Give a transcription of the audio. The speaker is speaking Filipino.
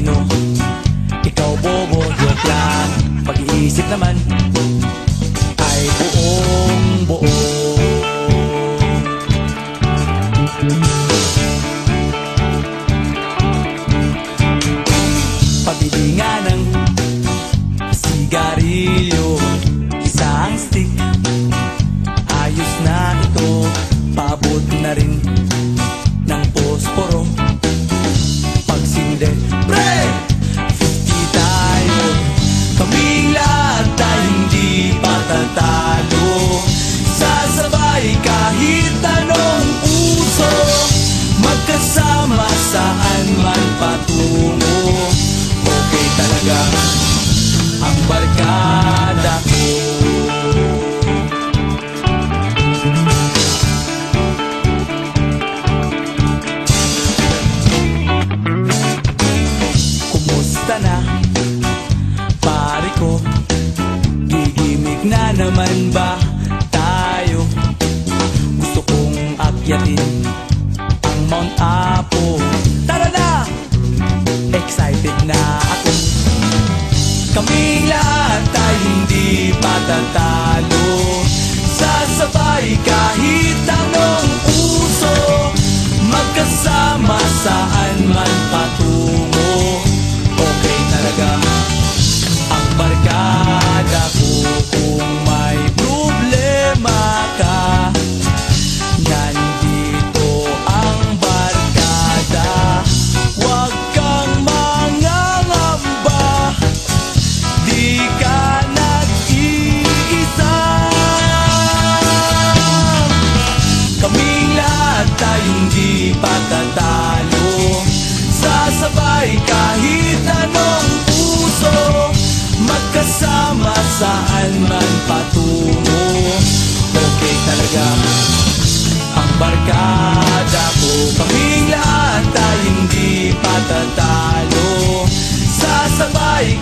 talino. Ikaw bobo, joke lang. Pag-iisip naman ay buong buo. Pabili nga ng sigarilyo, isang stick, ayos na ito. Paabot na rin ng posporo. Pagsinde, pre! 50 tayo. Kaming lahat ay hindi patatalo. Sasabay kahit anong uso, magkasama saan man patungo. Okay talaga ang barkada ko. Kumusta na, pare ko? Gigimik na naman ba tayo? Gusto kong akyatin ang Mount Apo. Tara na! Excited na ako. Kaming lahat ay hindi patatalo. Sasabay kahit anong uso, magkasama saan man patungo. Okay talaga ang barkada ko. Kung may problema ka, nandito ang barkada. Huwag kang mangangamba, di ka nag-iisa. Kaming lahat ay hindi patatalo. Sasabay kahit anong uso, magkasama saan man patungo. Okay talaga ang barkada ko. Kaming lahat ay hindi patatalo. Sasabay